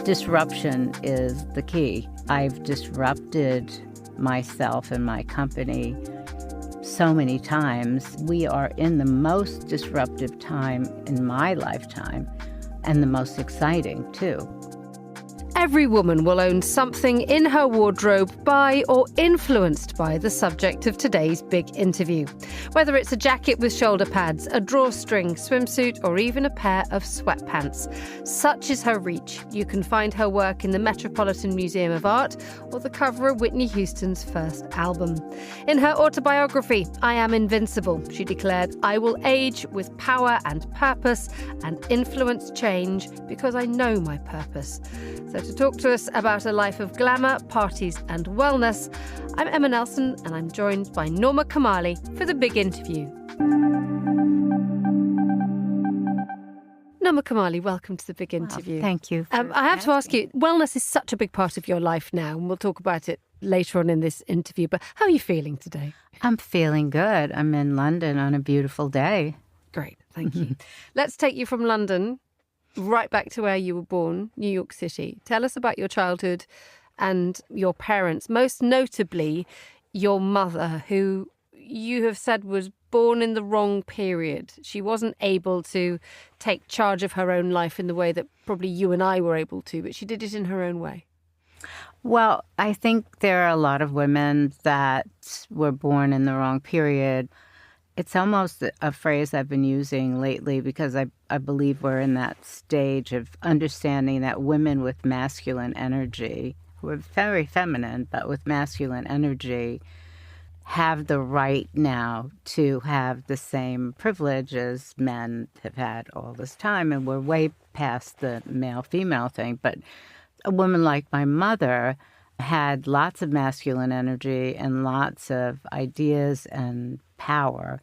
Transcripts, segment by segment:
Disruption is the key. I've disrupted myself and my company so many times. We are in the most disruptive time in my lifetime, and the most exciting, too. Every woman will own something in her wardrobe by or influenced by the subject of today's big interview. Whether it's a jacket with shoulder pads, a drawstring, swimsuit, or even a pair of sweatpants. Such is her reach. You can find her work in the Metropolitan Museum of Art or the cover of Whitney Houston's first album. In her autobiography, I Am Invincible, she declared, I will age with power and purpose and influence change because I know my purpose. So to talk to us about a life of glamour, parties and wellness, I'm Emma Nelson and I'm joined by Norma Kamali for the big interview. Norma Kamali, welcome to the big interview. Thank you. I have to ask you, wellness is such a big part of your life now, and we'll talk about it later on in this interview, but how are you feeling today? I'm feeling good. I'm in London on a beautiful day. Great, thank you. Let's take you from London right back to where you were born, New York City. Tell us about your childhood and your parents, most notably your mother, who you have said was born in the wrong period. She wasn't able to take charge of her own life in the way that probably you and I were able to, but she did it in her own way. Well, I think there are a lot of women that were born in the wrong period. It's almost a phrase I've been using lately because I believe we're in that stage of understanding that women with masculine energy, who are very feminine, but with masculine energy, have the right now to have the same privilege as men have had all this time. And we're way past the male-female thing. But a woman like my mother had lots of masculine energy and lots of ideas and power,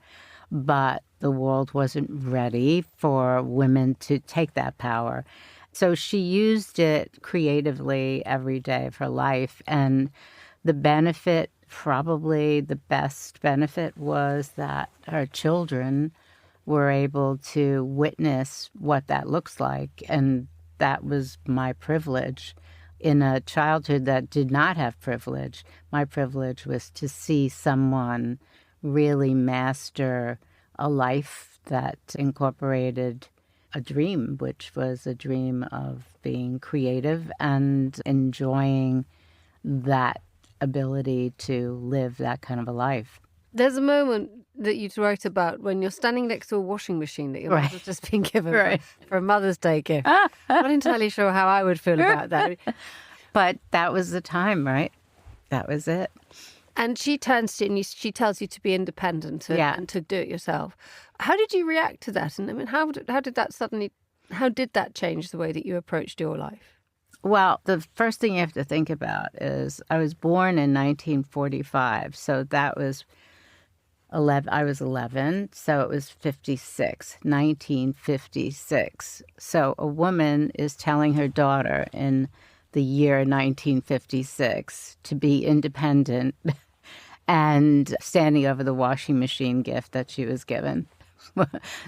but the world wasn't ready for women to take that power. So she used it creatively every day of her life. And the benefit, probably the best benefit, was that her children were able to witness what that looks like. And that was my privilege. In a childhood that did not have privilege, my privilege was to see someone really master a life that incorporated a dream, which was a dream of being creative and enjoying that ability to live that kind of a life. There's a moment that you wrote about when you're standing next to a washing machine that your mother's just been given for a Mother's Day gift. I'm not entirely sure how I would feel about that. But that was the time, right? That was it. And she turns to you and she tells you to be independent and to do it yourself. How did you react to that? And I mean, how did that change the way that you approached your life? Well, the first thing you have to think about is I was born in 1945, so that was 11. I was 11, so it was 1956. So a woman is telling her daughter in the year 1956 to be independent and standing over the washing machine gift that she was given.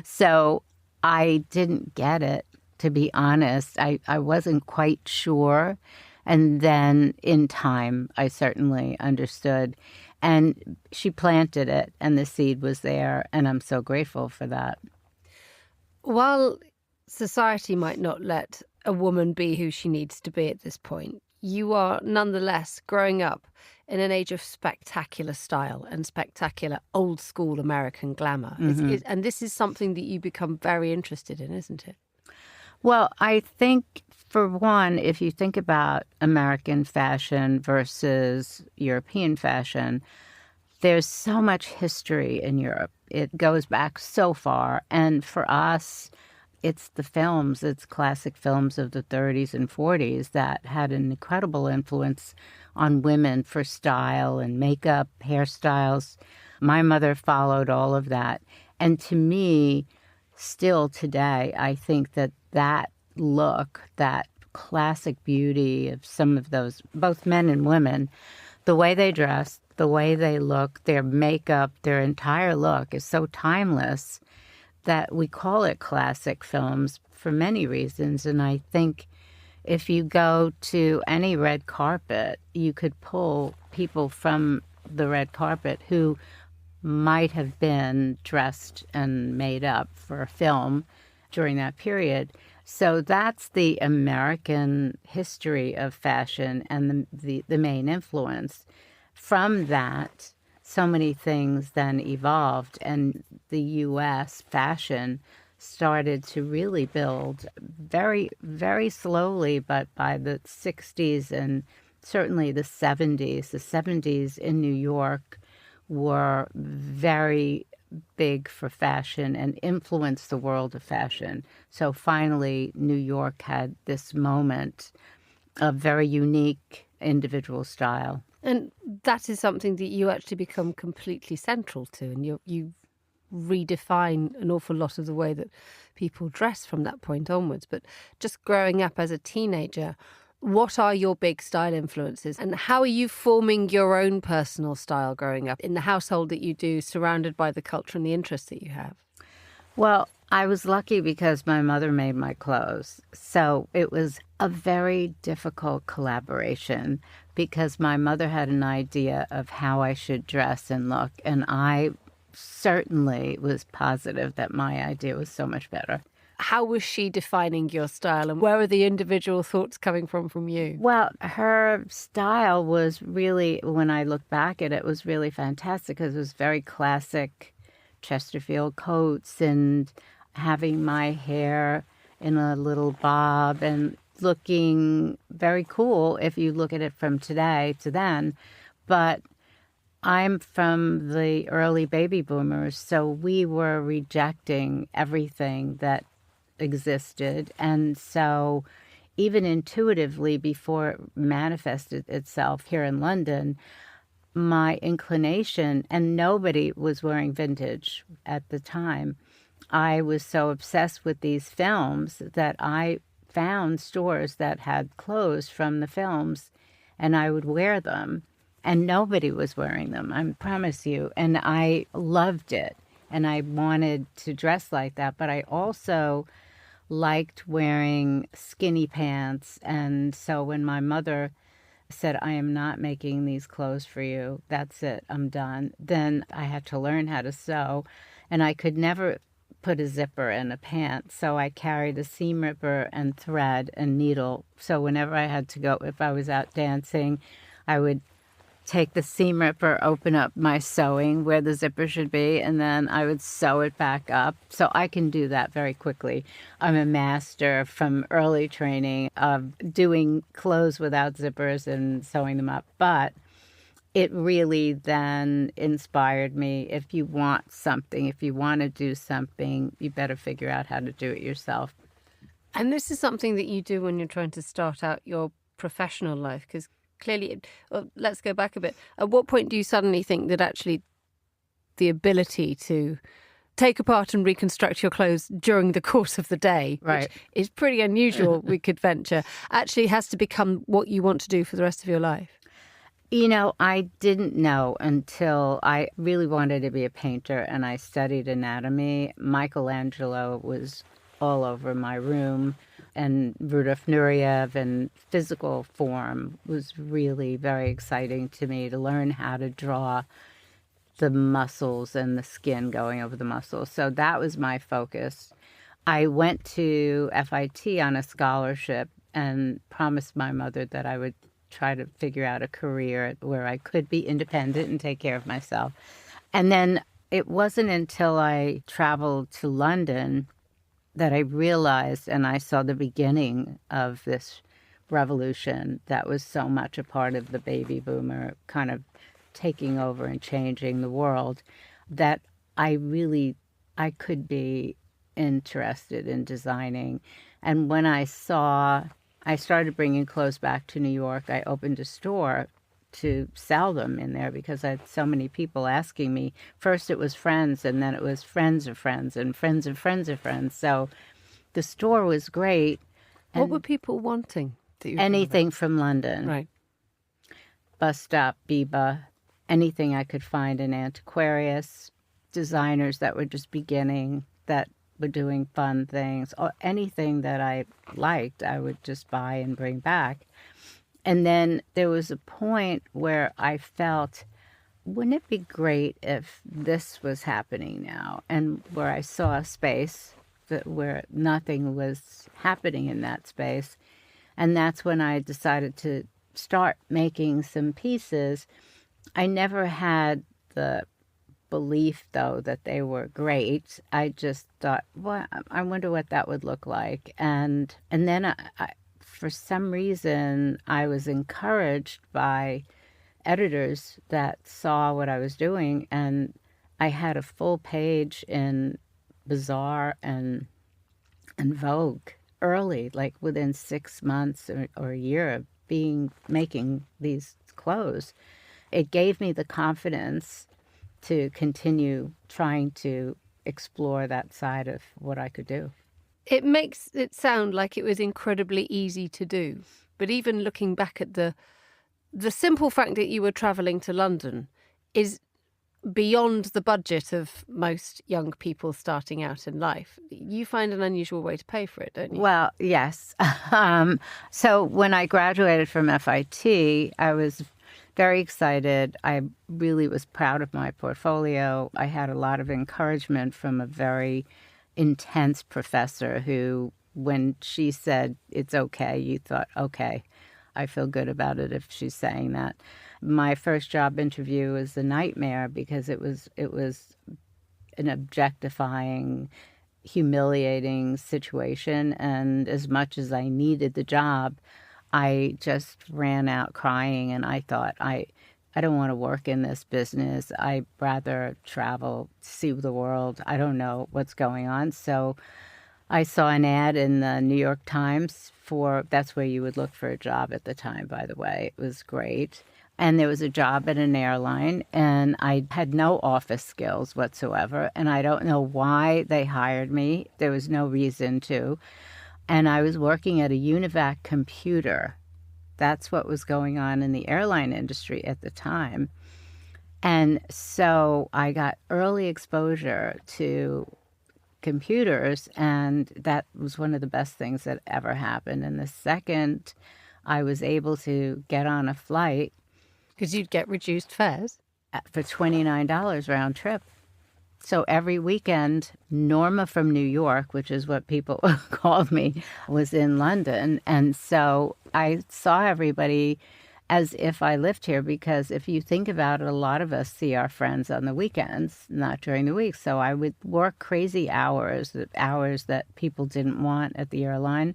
So I didn't get it, to be honest. I wasn't quite sure. And then in time, I certainly understood. And she planted it, and the seed was there, and I'm so grateful for that. While society might not let a woman be who she needs to be at this point, you are nonetheless growing up in an age of spectacular style and spectacular old school American glamour. Mm-hmm. And this is something that you become very interested in, isn't it? Well, I think, for one, if you think about American fashion versus European fashion, there's so much history in Europe. It goes back so far. And for us, it's the films, it's classic films of the 30s and 40s that had an incredible influence on women for style and makeup, hairstyles. My mother followed all of that. And to me, still today, I think that look, that classic beauty of some of those, both men and women, the way they dress, the way they look, their makeup, their entire look is so timeless that we call it classic films for many reasons. And I think If you go to any red carpet, you could pull people from the red carpet who might have been dressed and made up for a film during that period. So that's the American history of fashion and the main influence. From that, so many things then evolved, and the U.S. fashion started to really build very, very slowly, but by the 60s and certainly the 70s in New York were very big for fashion and influenced the world of fashion. So finally, New York had this moment of very unique individual style. And that is something that you actually become completely central to, and you redefine an awful lot of the way that people dress from that point onwards. But just growing up as a teenager, what are your big style influences, and how are you forming your own personal style growing up in the household that you do, surrounded by the culture and the interests that you have? Well, I was lucky because my mother made my clothes. So it was a very difficult collaboration because my mother had an idea of how I should dress and look, and I certainly was positive that my idea was so much better. How was she defining your style, and where are the individual thoughts coming from you? Well, her style was really, when I look back at it, was really fantastic because it was very classic Chesterfield coats and having my hair in a little bob and looking very cool if you look at it from today to then. But I'm from the early baby boomers, so we were rejecting everything that existed. And so even intuitively, before it manifested itself here in London, my inclination, and nobody was wearing vintage at the time, I was so obsessed with these films that I found stores that had clothes from the films, and I would wear them, and nobody was wearing them, I promise you. And I loved it, and I wanted to dress like that, but I also liked wearing skinny pants. And so when my mother said, I am not making these clothes for you, that's it, I'm done, then I had to learn how to sew. And I could never put a zipper in a pant, so I carried a seam ripper and thread and needle. So whenever I had to go, if I was out dancing, I would take the seam ripper, open up my sewing where the zipper should be, and then I would sew it back up. So I can do that very quickly. I'm a master from early training of doing clothes without zippers and sewing them up. But it really then inspired me. If you want something, if you want to do something, you better figure out how to do it yourself. And this is something that you do when you're trying to start out your professional life, because clearly, let's go back a bit. At what point do you suddenly think that actually the ability to take apart and reconstruct your clothes during the course of the day, right, which is pretty unusual, we could venture, actually has to become what you want to do for the rest of your life? You know, I didn't know until I really wanted to be a painter, and I studied anatomy. Michelangelo was all over my room, and Rudolf Nureyev, and physical form was really very exciting to me, to learn how to draw the muscles and the skin going over the muscles. So that was my focus. I went to FIT on a scholarship and promised my mother that I would try to figure out a career where I could be independent and take care of myself. And then it wasn't until I traveled to London that I realized, and I saw the beginning of this revolution that was so much a part of the baby boomer kind of taking over and changing the world, that I could be interested in designing. And when I started bringing clothes back to New York, I opened a store to sell them in there because I had so many people asking me. First it was friends, and then it was friends of friends and friends of friends of friends. So the store was great. What were people wanting? Anything from London. Right. Bus Stop, Biba, anything I could find in Antiquarius, designers that were just beginning, that were doing fun things, or anything that I liked, I would just buy and bring back. And then there was a point where I felt, wouldn't it be great if this was happening now? And where I saw a space where nothing was happening in that space. And that's when I decided to start making some pieces. I never had the belief, though, that they were great. I just thought, well, I wonder what that would look like. And then for some reason, I was encouraged by editors that saw what I was doing, and I had a full page in Bazaar and Vogue early, like within 6 months or a year of making these clothes. It gave me the confidence to continue trying to explore that side of what I could do. It makes it sound like it was incredibly easy to do. But even looking back at the simple fact that you were travelling to London is beyond the budget of most young people starting out in life. You find an unusual way to pay for it, don't you? Well, yes. So when I graduated from FIT, I was very excited. I really was proud of my portfolio. I had a lot of encouragement from a very intense professor who, when she said, it's okay, you thought, okay, I feel good about it if she's saying that. My first job interview was a nightmare because it was an objectifying, humiliating situation. And as much as I needed the job, I just ran out crying, and I thought, I don't want to work in this business. I'd rather travel, see the world. I don't know what's going on. So I saw an ad in the New York Times that's where you would look for a job at the time, by the way. It was great. And there was a job at an airline, and I had no office skills whatsoever. And I don't know why they hired me. There was no reason to. And I was working at a UNIVAC computer. That's what was going on in the airline industry at the time. And so I got early exposure to computers, and that was one of the best things that ever happened. And the second I was able to get on a flight, because you'd get reduced fares for $29 round trip. So every weekend, Norma from New York, which is what people called me, was in London. And so I saw everybody as if I lived here, because if you think about it, a lot of us see our friends on the weekends, not during the week. So I would work crazy hours that people didn't want at the airline,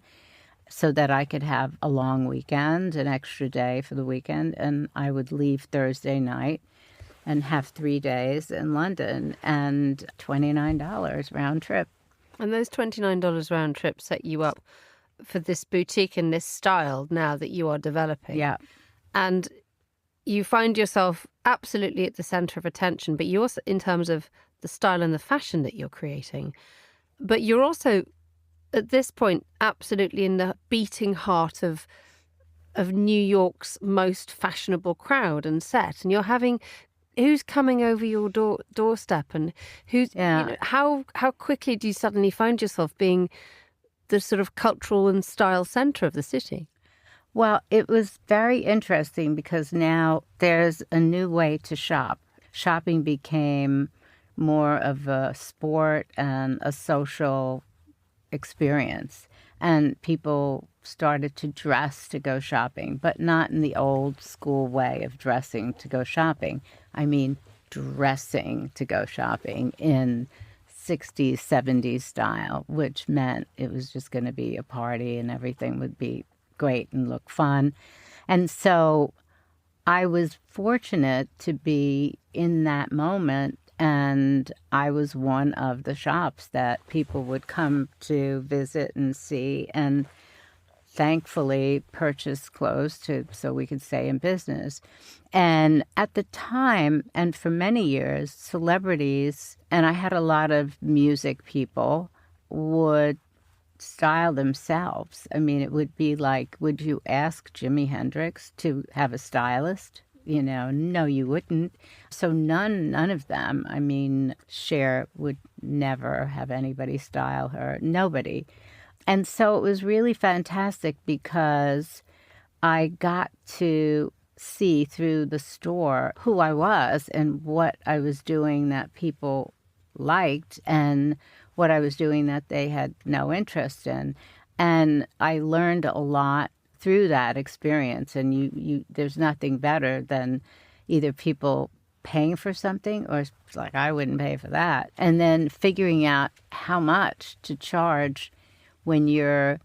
so that I could have a long weekend, an extra day for the weekend. And I would leave Thursday night and have 3 days in London, and $29 round trip. And those $29 round trip set you up for this boutique and this style now that you are developing. Yeah. And you find yourself absolutely at the centre of attention, but you also, in terms of the style and the fashion that you're creating, but you're also, at this point, absolutely in the beating heart of New York's most fashionable crowd and set. And you're having... who's coming over your doorstep, and who's how quickly do you suddenly find yourself being the sort of cultural and style centre of the city? Well, it was very interesting because now there's a new way to shop. Shopping became more of a sport and a social experience, and people started to dress to go shopping, but not in the old school way of dressing to go shopping. I mean, dressing to go shopping in 60s, 70s style, which meant it was just going to be a party and everything would be great and look fun. And so I was fortunate to be in that moment, and I was one of the shops that people would come to visit and see, and thankfully purchase clothes so we could stay in business. And at the time, and for many years, celebrities, and I had a lot of music people, would style themselves. I mean, it would be like, would you ask Jimi Hendrix to have a stylist? No, you wouldn't. So none of them. I mean, Cher would never have anybody style her. Nobody. And so it was really fantastic because I got to see through the store who I was and what I was doing that people liked and what I was doing that they had no interest in. And I learned a lot through that experience. And you there's nothing better than either people paying for something or it's like, I wouldn't pay for that. And then figuring out how much to charge when you're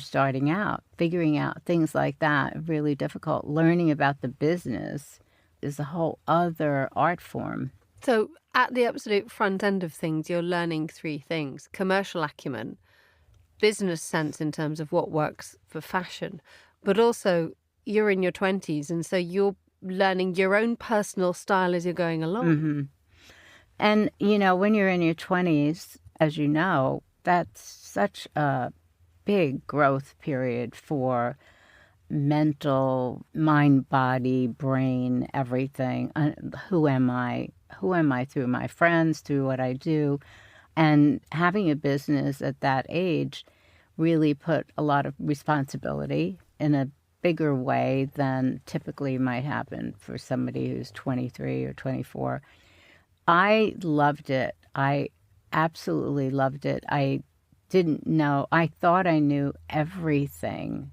starting out, figuring out things like that, really difficult. Learning about the business is a whole other art form. So at the absolute front end of things, you're learning three things: commercial acumen, business sense in terms of what works for fashion, but also you're in your 20s, and so you're learning your own personal style as you're going along. Mm-hmm. And, when you're in your 20s, as you know, that's such a big growth period for mental, mind, body, brain, everything. Who am I? Who am I through my friends, through what I do? And having a business at that age really put a lot of responsibility in a bigger way than typically might happen for somebody who's 23 or 24. I loved it. I absolutely loved it. I didn't know. I thought I knew everything.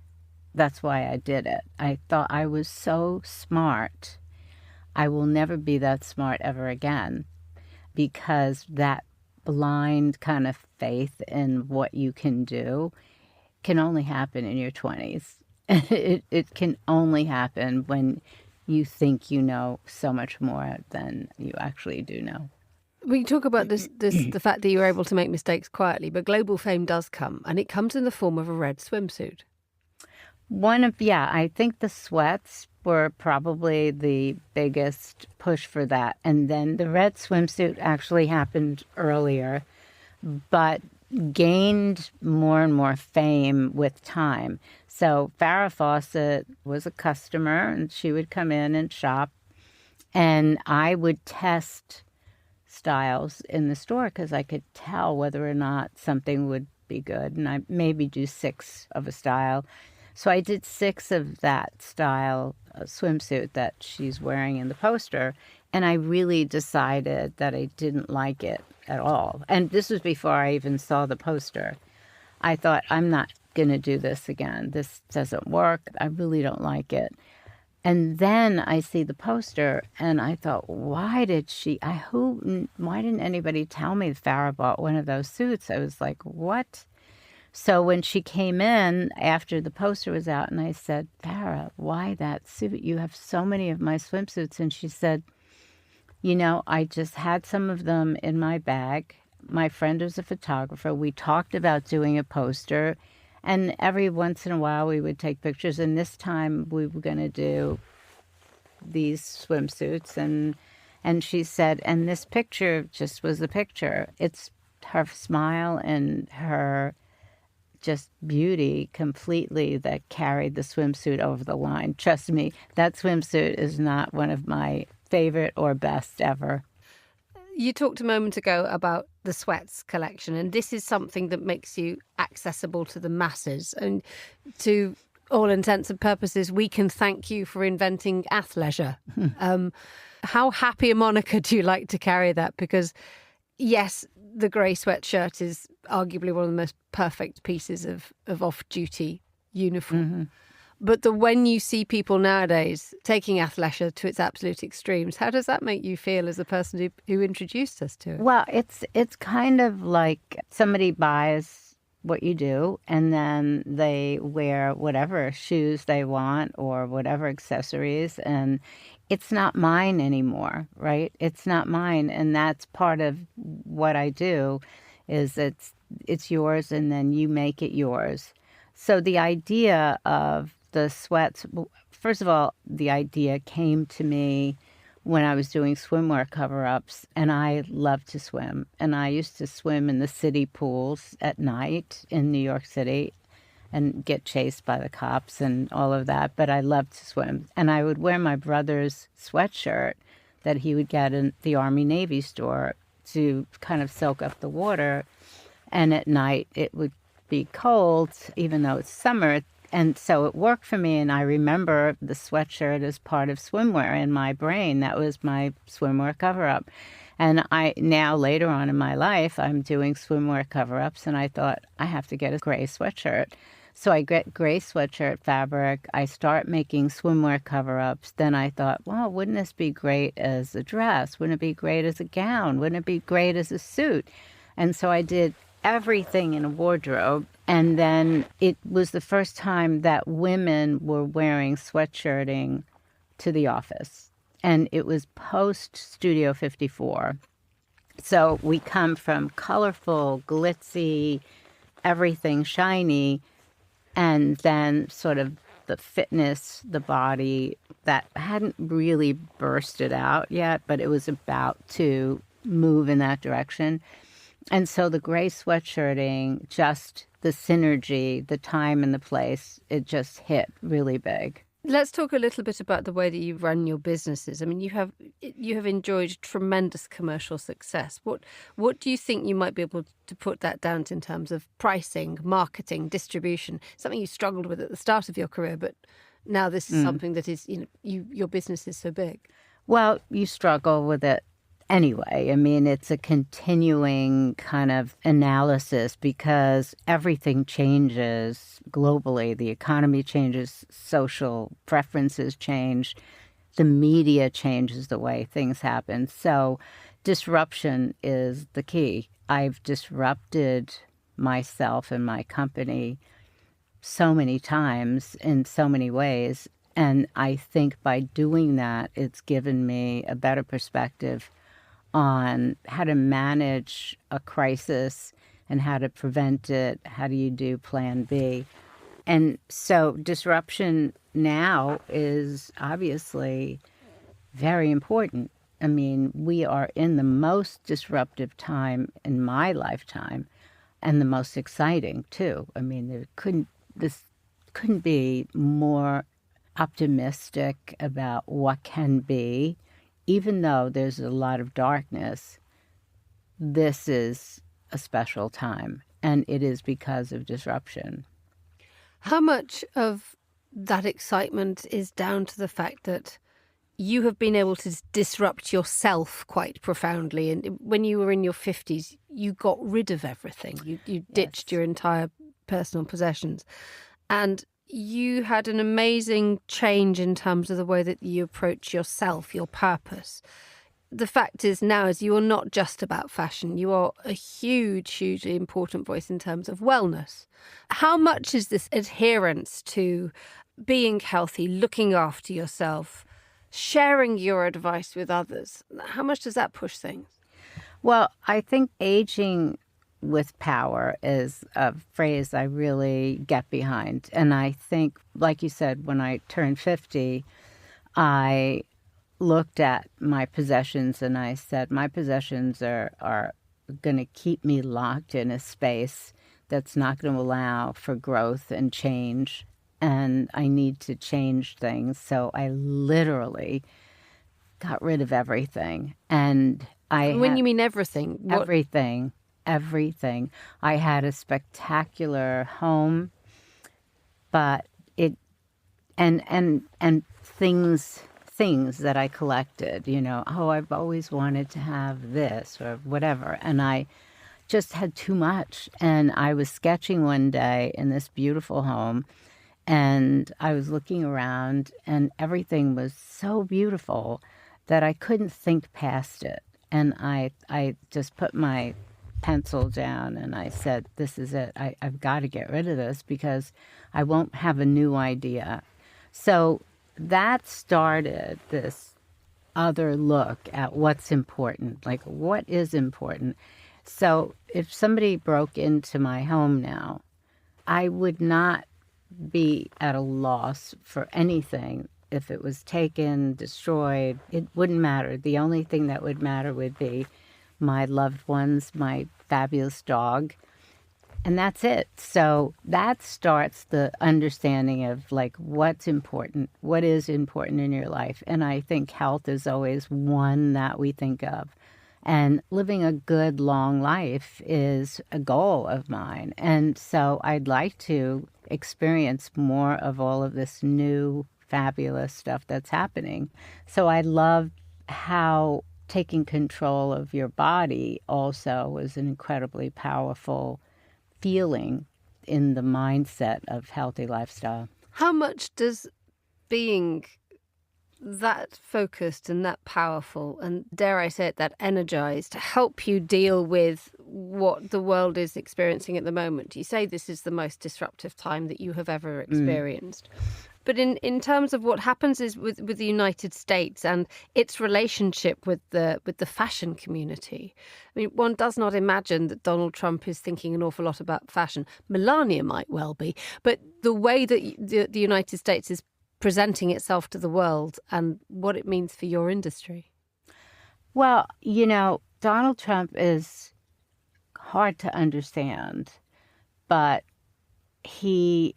That's why I did it. I thought I was so smart. I will never be that smart ever again, because that blind kind of faith in what you can do can only happen in your 20s. It can only happen when you think you know so much more than you actually do know. We talk about the fact that you're able to make mistakes quietly, but global fame does come, and it comes in the form of a red swimsuit. I think the sweats were probably the biggest push for that. And then the red swimsuit actually happened earlier, but gained more and more fame with time. So Farrah Fawcett was a customer, and she would come in and shop, and I would test styles in the store because I could tell whether or not something would be good, and I maybe do 6 of a style. So I did 6 of that style swimsuit that she's wearing in the poster, and I really decided that I didn't like it at all. And this was before I even saw the poster. I thought, I'm not going to do this again. This doesn't work. I really don't like it. And then I see the poster, and I thought, why didn't anybody tell me Farrah bought one of those suits? I was like, what? So when she came in after the poster was out, and I said, Farrah, why that suit? You have so many of my swimsuits. And she said, I just had some of them in my bag. My friend was a photographer. We talked about doing a poster, and every once in a while we would take pictures. And this time we were going to do these swimsuits. And she said, and this picture just was a picture. It's her smile and her just beauty completely that carried the swimsuit over the line. Trust me, that swimsuit is not one of my favorite or best ever. You talked a moment ago about the sweats collection, and this is something that makes you accessible to the masses. And to all intents and purposes, we can thank you for inventing athleisure. How happy a moniker do you like to carry that? Because yes, the grey sweatshirt is arguably one of the most perfect pieces of off-duty uniform. Mm-hmm. But when you see people nowadays taking athleisure to its absolute extremes, how does that make you feel as the person who introduced us to it? Well, it's kind of like somebody buys what you do, and then they wear whatever shoes they want or whatever accessories, and it's not mine anymore, right? It's not mine, and that's part of what I do, is it's yours, and then you make it yours. So the idea of the sweats, first of all, the idea came to me when I was doing swimwear cover-ups, and I love to swim. And I used to swim in the city pools at night in New York City and get chased by the cops and all of that. But I loved to swim. And I would wear my brother's sweatshirt that he would get in the Army Navy store to kind of soak up the water. And at night it would be cold, even though it's summer. And so it worked for me. And I remember the sweatshirt as part of swimwear in my brain. That was my swimwear cover-up. And I now, later on in my life, I'm doing swimwear cover-ups, and I thought, I have to get a gray sweatshirt. So I get gray sweatshirt fabric. I start making swimwear cover-ups. Then I thought, well, wouldn't this be great as a dress? Wouldn't it be great as a gown? Wouldn't it be great as a suit? And so I did everything in a wardrobe. And then it was the first time that women were wearing sweatshirting to the office. And it was post Studio 54. So we come from colorful, glitzy, everything shiny, and then sort of the fitness, the body that hadn't really bursted out yet, but it was about to move in that direction. And so the gray sweatshirting, just the synergy, the time and the place, it just hit really big. Let's talk a little bit about the way that you run your businesses. I mean, you have enjoyed tremendous commercial success. What do you think you might be able to put that down to in terms of pricing, marketing, distribution? Something you struggled with at the start of your career, but now this is something that is, your business is so big. Well, you struggle with it anyway. I mean, it's a continuing kind of analysis because everything changes globally. The economy changes, social preferences change, the media changes the way things happen. So disruption is the key. I've disrupted myself and my company so many times in so many ways. And I think by doing that, it's given me a better perspective on how to manage a crisis and how to prevent it. How do you do plan B? And so disruption now is obviously very important. I mean, we are in the most disruptive time in my lifetime and the most exciting too. I mean, this couldn't be more optimistic about what can be. Even though there's a lot of darkness, this is a special time, and it is because of disruption. How much of that excitement is down to the fact that you have been able to disrupt yourself quite profoundly? And when you were in your 50s, you got rid of everything. You ditched your entire personal possessions. And you had an amazing change in terms of the way that you approach yourself, your purpose. The fact is now is you are not just about fashion. You are a hugely important voice in terms of wellness. How much is this adherence to being healthy, looking after yourself, sharing your advice with others? How much does that push things? Well, I think aging with power is a phrase I really get behind. And I think, like you said, when I turned 50, I looked at my possessions and I said, my possessions are going to keep me locked in a space that's not going to allow for growth and change. And I need to change things. So I literally got rid of everything. And when you mean everything? Everything. I had a spectacular home, but and things that I collected, I've always wanted to have this or whatever. And I just had too much. And I was sketching one day in this beautiful home, and I was looking around, and everything was so beautiful that I couldn't think past it. And I just put my pencil down and I said, this is it. I've got to get rid of this because I won't have a new idea. So that started this other look at what's important, like what is important. So if somebody broke into my home now, I would not be at a loss for anything. If it was taken, destroyed, it wouldn't matter. The only thing that would matter would be my loved ones, my fabulous dog, And that's it. So that starts the understanding of like what's important, what is important in your life. And I think health is always one that we think of. And living a good, long life is a goal of mine. And so I'd like to experience more of all of this new, fabulous stuff that's happening. So I love how taking control of your body also was an incredibly powerful feeling in the mindset of healthy lifestyle. How much does being that focused and that powerful and, dare I say it, that energized help you deal with what the world is experiencing at the moment? You say this is the most disruptive time that you have ever experienced. But in terms of what happens is with the United States and its relationship with the fashion community, I mean, one does not imagine that Donald Trump is thinking an awful lot about fashion. Melania might well be, but the way that the United States is presenting itself to the world and what it means for your industry. Well, Donald Trump is hard to understand, but he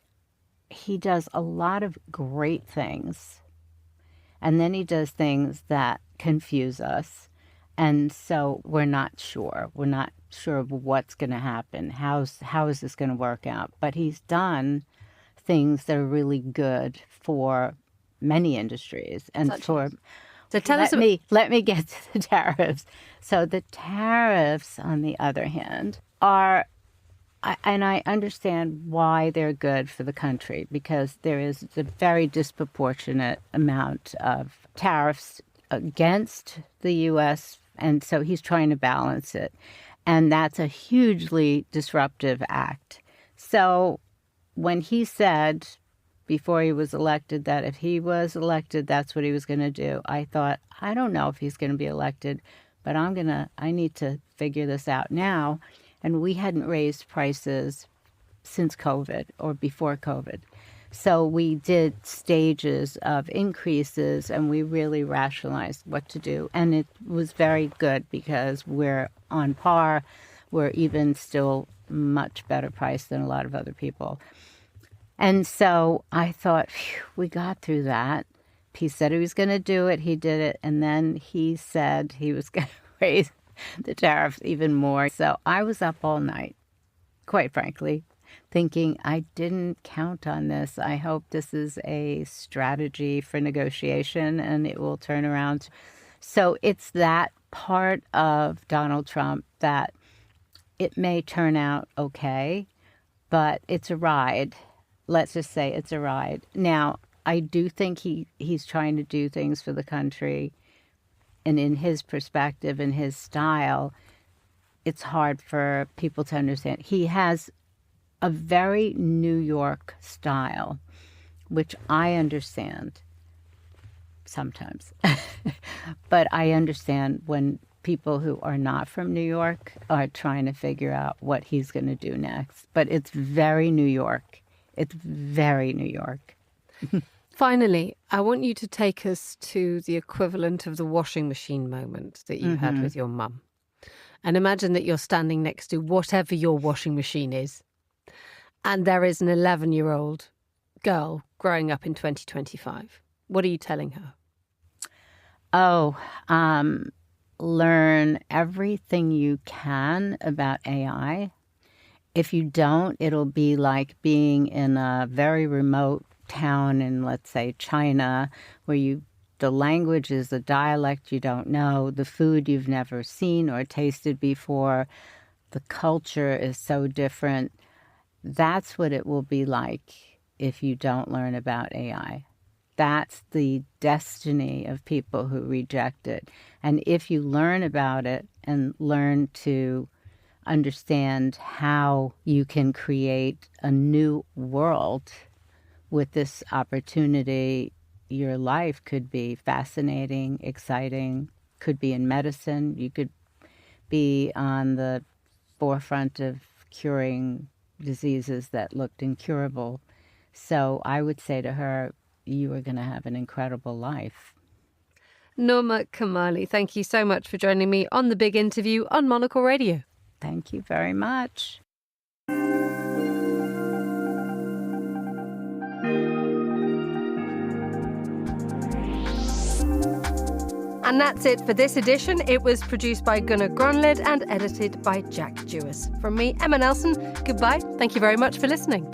does a lot of great things, and then he does things that confuse us, and so we're not sure. We're not sure of what's going to happen. How is this going to work out? But he's done things that are really good for many industries, and So tell us. Let me get to the tariffs. So the tariffs, on the other hand, are. And I understand why they're good for the country, because there is a very disproportionate amount of tariffs against the U.S., and so he's trying to balance it. And that's a hugely disruptive act. So when he said before he was elected that if he was elected, that's what he was going to do, I thought, I don't know if he's going to be elected, but I need to figure this out now. And we hadn't raised prices since COVID or before COVID. So we did stages of increases, and we really rationalized what to do. And it was very good because we're on par. We're even still much better priced than a lot of other people. And so I thought, phew, we got through that. He said he was going to do it. He did it. And then he said he was going to raise the tariffs even more. So I was up all night, quite frankly, thinking I didn't count on this. I hope this is a strategy for negotiation and it will turn around. So it's that part of Donald Trump that it may turn out okay, but it's a ride. Let's just say it's a ride. Now, I do think he's trying to do things for the country. And in his perspective and his style, it's hard for people to understand. He has a very New York style, which I understand sometimes. But I understand when people who are not from New York are trying to figure out what he's going to do next. But it's very New York. It's very New York. Finally, I want you to take us to the equivalent of the washing machine moment that you had with your mum. And imagine that you're standing next to whatever your washing machine is. And there is an 11-year-old girl growing up in 2025. What are you telling her? Learn everything you can about AI. If you don't, it'll be like being in a very remote town in, let's say, China, where the language is a dialect you don't know, the food you've never seen or tasted before, the culture is so different. That's what it will be like if you don't learn about AI. That's the destiny of people who reject it. And if you learn about it and learn to understand how you can create a new world with this opportunity, your life could be fascinating, exciting, could be in medicine. You could be on the forefront of curing diseases that looked incurable. So I would say to her, you are going to have an incredible life. Norma Kamali, thank you so much for joining me on The Big Interview on Monocle Radio. Thank you very much. And that's it for this edition. It was produced by Gunnar Grunlid and edited by Jack Jewis. From me, Emma Nelson, goodbye. Thank you very much for listening.